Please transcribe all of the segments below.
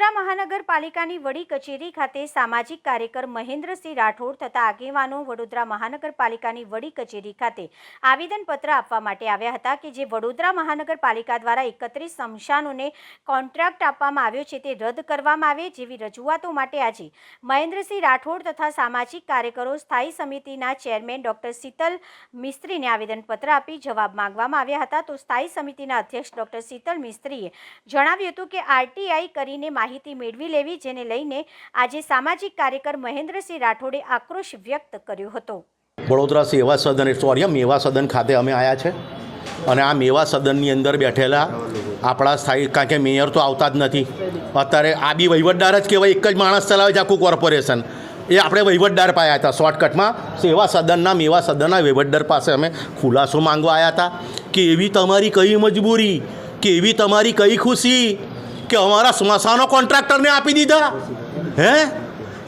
વડોદરા મહાનગરપાલિકાની વડી કચેરી ખાતે સામાજિક કાર્યકર મહેન્દ્રસિંહ રાઠોડ તથા આગેવાનો વડોદરા મહાનગરપાલિકાની વડી કચેરી ખાતે આવેદનપત્ર આપવા માટે આવ્યા હતા કે જે વડોદરા મહાનગરપાલિકા દ્વારા 31 સ્મશાનોને કોન્ટ્રાક્ટ આપવામાં આવ્યો છે તે રદ કરવામાં આવે જેવી રજૂઆતો માટે આજે મહેન્દ્રસિંહ રાઠોડ તથા સામાજિક કાર્યકરો સ્થાયી સમિતિના ચેરમેન ડોક્ટર શીતલ મિસ્ત્રીને આવેદનપત્ર આપી જવાબ માંગવામાં આવ્યા હતા। તો સ્થાયી સમિતિના અધ્યક્ષ ડોક્ટર શીતલ મિસ્ત્રીએ જણાવ્યું હતું કે આરટીઆઈ કરીને માહિતી મેળવી લેવી, જેને લઈને આજે સામાજિક કાર્યકર મહેન્દ્રસિંહ રાઠોડે આક્રોશ વ્યક્ત કર્યો હતો। વડોદરા સેવા સદન મેવા સદન ખાતે અમે આવ્યા છે અને આ મેવા સદનની અંદર બેઠેલા આપણા સ્થાયી, કારણ કે મેયર તો આવતા જ નથી અત્યારે, આ બી વહીવટદાર જ કહેવાય, એક જ માણસ ચલાવે છે આખું કોર્પોરેશન। એ આપણે વહીવટદાર પાયા હતા શોર્ટકટમાં સેવા સદનના મેવા સદનના વહીવટદાર પાસે અમે ખુલાસો માંગવા આવ્યા હતા કે એવી તમારી કઈ મજબૂરી, કે એવી તમારી કઈ ખુશી કે અમારા સ્મશાનો કોન્ટ્રાક્ટરને આપી દીધા હે?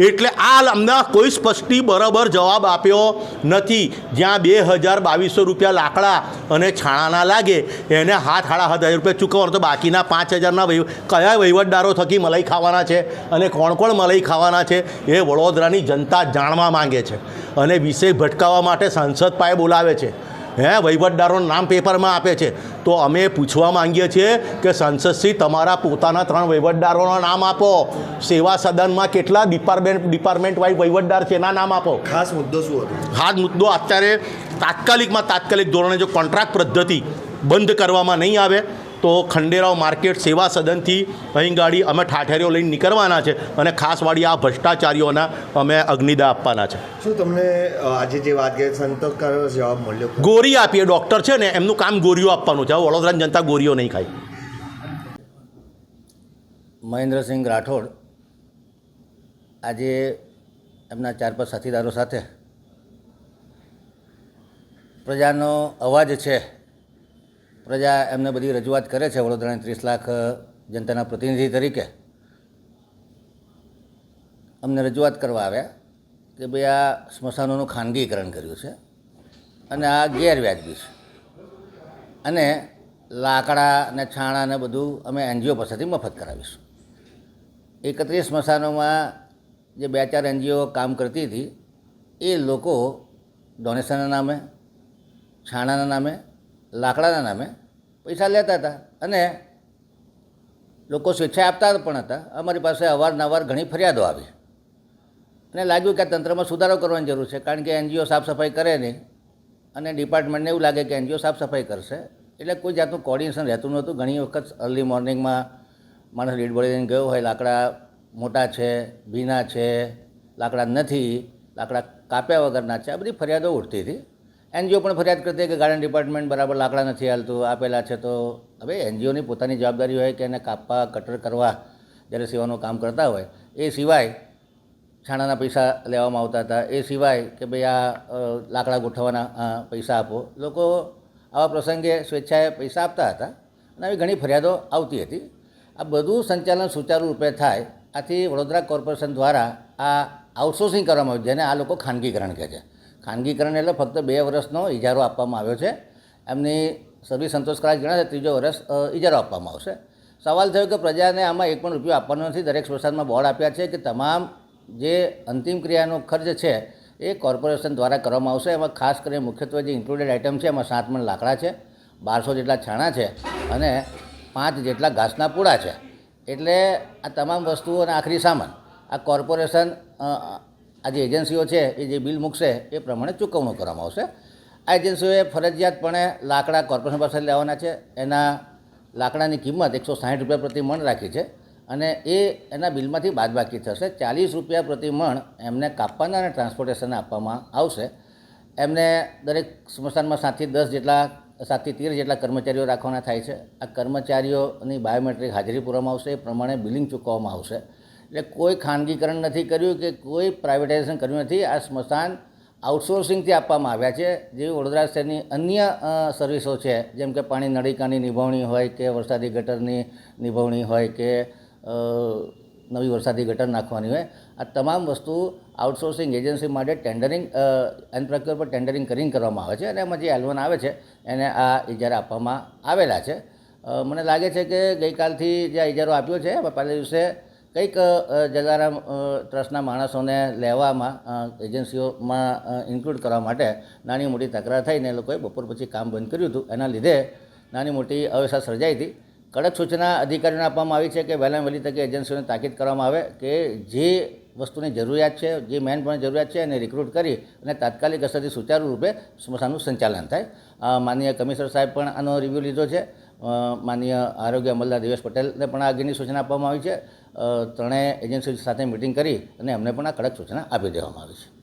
એટલે આ અમને કોઈ સ્પષ્ટી બરાબર જવાબ આપ્યો નથી। જ્યાં 2200 રૂપિયા લાકડા અને છાણાના લાગે એને 7,500 રૂપિયા ચૂકવવાનો, તો બાકીના 5,000ના કયા વહીવટદારો થકી મલાઈ ખાવાના છે અને કોણ કોણ મલાઈ ખાવાના છે એ વડોદરાની જનતા જાણવા માંગે છે અને વિષય ભટકાવવા માટે સાંસદ પાસે બોલાવે છે વહીવટદારોનું નામ પેપરમાં આપે છે। તો અમે પૂછવા માંગીએ છીએ કે સંસદશ્રી તમારા પોતાના 3 વહીવટદારોના નામ આપો। સેવા સદનમાં કેટલા ડિપાર્ટમેન્ટ વાઇઝ વહીવટદાર છે એના નામ આપો। ખાસ મુદ્દો શું હતો? ખાસ મુદ્દો અત્યારે તાત્કાલિક ધોરણે જો કોન્ટ્રાક્ટ પદ્ધતિ બંધ કરવામાં નહીં આવે તો ખંડેરાવ માર્કેટ સેવા સદનથી અહીં ગાડી અમે ઠાઠેરીઓ લઈને નીકળવાના છે અને ખાસ વાળી આ ભ્રષ્ટાચારીઓના અમે અગ્નિદા આપવાના છે। શું તમને આજે જે વાત કરી સંતોષકારક જવાબ મળ્યો? ગોરી આપીએ, ડૉક્ટર છે ને એમનું કામ ગોરીઓ આપવાનું છે। વડોદરાની જનતા ગોરીઓ નહીં ખાય। મહેન્દ્રસિંહ રાઠોડ આજે એમના 4-5 સાથીદારો સાથે પ્રજાનો અવાજ છે, પ્રજા એમને બધી રજૂઆત કરે છે વડોદરાની 30 લાખ જનતાના પ્રતિનિધિ તરીકે અમને રજૂઆત કરવા આવ્યા કે ભાઈ આ સ્મશાનોનું ખાનગીકરણ કર્યું છે અને આ ગેરવ્યાજબી છે અને લાકડા ને છાણા ને બધું અમે એનજીઓ પાસેથી મફત કરાવીશું। 31 સ્મશાનોમાં જે 2-4 એનજીઓ કામ કરતી હતી એ લોકો ડોનેશનના નામે, છાણાના નામે, લાકડાના નામે પૈસા લેતા હતા અને લોકો સ્વેચ્છાએ આપતા પણ હતા। અમારી પાસે અવારનવાર ઘણી ફરિયાદો આવી અને લાગ્યું કે આ તંત્રમાં સુધારો કરવાની જરૂર છે, કારણ કે એનજીઓ સાફ સફાઈ કરે નહીં અને ડિપાર્ટમેન્ટને એવું લાગે કે એનજીઓ સાફ સફાઈ કરશે, એટલે કોઈ જાતનું કોર્ડિનેશન રહેતું નહોતું। ઘણી વખત અર્લી મોર્નિંગમાં માણસ લીડ બળીને ગયો હોય, લાકડા મોટા છે, ભીના છે, લાકડા નથી, લાકડા કાપ્યા વગરના છે, આ બધી ફરિયાદો ઉઠતી હતી। એનજીઓ પણ ફરિયાદ કરતી કે ગાર્ડન ડિપાર્ટમેન્ટ બરાબર લાકડા નથી હાલતું, આપેલા છે। તો હવે એનજીઓની પોતાની જવાબદારી હોય કે એને કાપવા, કટર કરવા જ્યારે સેવાનું કામ કરતા હોય, એ સિવાય છાણાના પૈસા લેવામાં આવતા હતા, એ સિવાય કે ભાઈ આ લાકડા ગોઠવવાના પૈસા આપો। લોકો આવા પ્રસંગે સ્વેચ્છાએ પૈસા આપતા હતા અને આવી ઘણી ફરિયાદો આવતી હતી। આ બધું સંચાલન સુચારુ રૂપે થાય, આથી વડોદરા કોર્પોરેશન દ્વારા આ આઉટસોર્સિંગ કરવામાં આવ્યું, જેને આ લોકો ખાનગીકરણ કહે છે। ખાનગીકરણ એટલે ફક્ત 2 વર્ષનો ઇજારો આપવામાં આવ્યો છે। એમની સર્વિસ સંતોષકારક જણાશે, 3જો વર્ષ ઇજારો આપવામાં આવશે। સવાલ થયો કે પ્રજાને આમાં 1 પણ રૂપિયો આપવાનો નથી। દરેક સ્મશાનમાં બોર્ડ આપ્યા છે કે તમામ જે અંતિમ ક્રિયાનો ખર્ચ છે એ કોર્પોરેશન દ્વારા કરવામાં આવશે। એમાં ખાસ કરીને મુખ્યત્વે જે ઇન્ક્લુડેડ આઇટમ છે એમાં 7 મણ લાકડા છે, 1200 જેટલા છાણા છે અને 5 જેટલા ઘાસના પૂળા છે। એટલે આ તમામ વસ્તુઓ અને આખરી સામાન આ કોર્પોરેશન આ જે એજન્સીઓ છે એ જે બિલ મૂકશે એ પ્રમાણે ચૂકવણું કરવામાં આવશે। આ એજન્સીઓએ ફરજિયાતપણે લાકડા કોર્પોરેશન પાસે લેવાના છે। એના લાકડાની કિંમત 160 રૂપિયા પ્રતિ મણ રાખી છે અને એના બિલમાંથી બાદબાકી થશે। 40 રૂપિયા પ્રતિ મણ એમને કાપવાના અને ટ્રાન્સપોર્ટેશનને આપવામાં આવશે। એમને દરેક સ્મશાનમાં 7થી 13 જેટલા કર્મચારીઓ રાખવાના થાય છે। આ કર્મચારીઓની બાયોમેટ્રિક હાજરી પૂરવામાં આવશે, એ પ્રમાણે બિલિંગ ચૂકવવામાં આવશે। એટલે કોઈ ખાનગીકરણ નથી કર્યું કે કોઈ પ્રાઇવેટાઇઝેશન કર્યું નથી। આ સ્મશાન આઉટસોર્સિંગથી આપવામાં આવ્યા છે। જે વડોદરા શહેરની અન્ય સર્વિસો છે, જેમ કે પાણી નળિકાની નિભાવણી હોય કે વરસાદી ગટરની નિભાવણી હોય કે નવી વરસાદી ગટર નાખવાની હોય, આ તમામ વસ્તુ આઉટસોર્સિંગ એજન્સી માટે ટેન્ડરિંગ એન્ડ પ્રોક્યોર પર ટેન્ડરિંગ કરીને કરવામાં આવે છે અને એમાં જે L1 આવે છે એને આ ઇજારા આપવામાં આવેલા છે। મને લાગે છે કે ગઈકાલથી જે ઇજારો આપ્યો છે, પહેલા દિવસે કંઈક જલારામ ટ્રસ્ટના માણસોને લેવામાં એજન્સીઓમાં ઇન્ક્લુડ કરવા માટે નાની મોટી તકરાર થઈને એ લોકોએ બપોર પછી કામ બંધ કર્યું હતું. એના લીધે નાની મોટી અવ્યવસ્થા સર્જાઈ હતી. કડક સૂચના અધિકારીઓને આપવામાં આવી છે કે વહેલામાં વહેલી તકે એજન્સીઓને તાકીદ કરવામાં આવે કે જે વસ્તુની જરૂરિયાત છે, જે મેન પણ જરૂરિયાત છે એને રિક્રુટ કરી અને તાત્કાલિક અસરથી સુચારુ રૂપે સ્મશાનનું સંચાલન થાય. માનનીય કમિશનર સાહેબ પણ આનો રિવ્યૂ લીધો છે. માનનીય આરોગ્ય અમલદાર દિવેશ પટેલને પણ આ અંગેની સૂચના આપવામાં આવી છે. ત્રણેય એજન્સીઓ સાથે મિટિંગ કરી અને અમને પણ આ કડક સૂચના આપી દેવામાં આવી છે.